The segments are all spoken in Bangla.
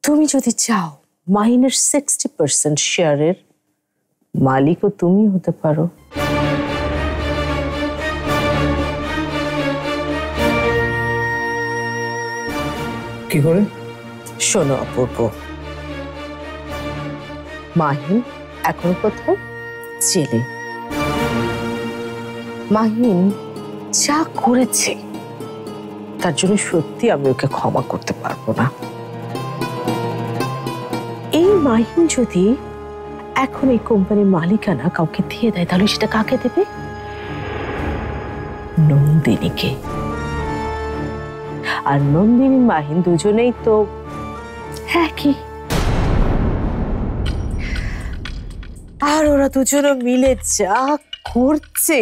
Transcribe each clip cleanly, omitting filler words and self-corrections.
তুমি যদি চাও মাহিনের 60% শেয়ারের মালিকও তুমি হতে পারো। কি করে? শোনো অপূর্ব, মাহিন এখন কোথায়? জেলে। মাহিন যা করেছে তার জন্য সত্যি আমি ওকে ক্ষমা করতে পারবো না। এই মাহিন যদি এখন এই কোম্পানির মালিকানা কাউকে দিয়ে দেয় তাহলে সেটা কাকে দেবে? নন্দিনীকে। আর নন্দিনী মাহিন দুজনেই তো একই। আর ওরা দুজনে মিলে যা করছে,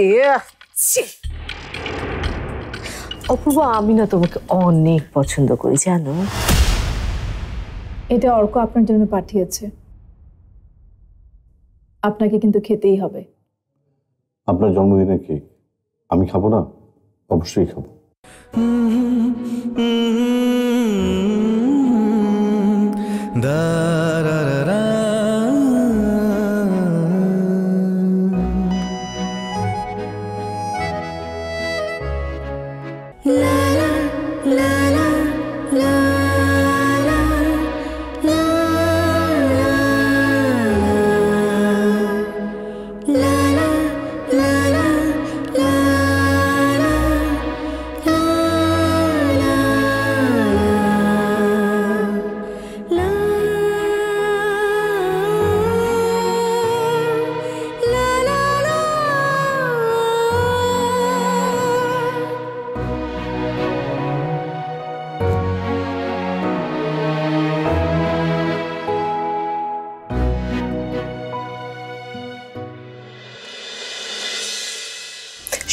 অপূর্ব আমি না তোমাকে অনেক পছন্দ করি জানো। এটা অর্ক আপনার জন্য পাঠিয়েছে, আপনাকে কিন্তু খেতেই হবে। আপনার জন্মদিনের কেক আমি খাবো না? অবশ্যই খাবো।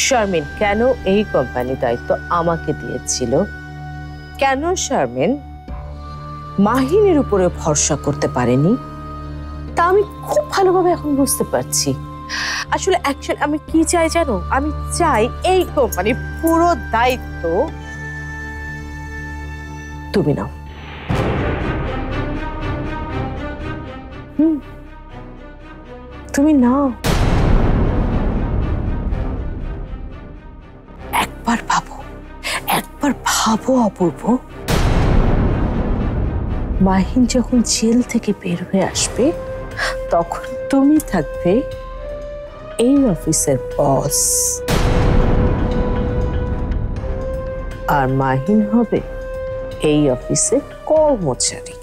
শারমিন কেন এই কোম্পানির দায়িত্ব আমাকে দিয়েছিল? কেন শারমিন মাহিনের উপরে ভরসা করতে পারেনি? তা আমি খুব ভালোভাবে এখন বুঝতে পারছি। আসলে অ্যাকচুয়ালি আমি কি চাই জানো? আমি চাই এই কোম্পানির পুরো দায়িত্ব তুমি নাও। তুমি নাও। একবার ভাবো অপূর্ব, মাহিন যখন জেল থেকে বের হয়ে আসবে তখন তুমি থাকবে এই অফিসের বস আর মাহিন হবে এই অফিসের কর্মচারী।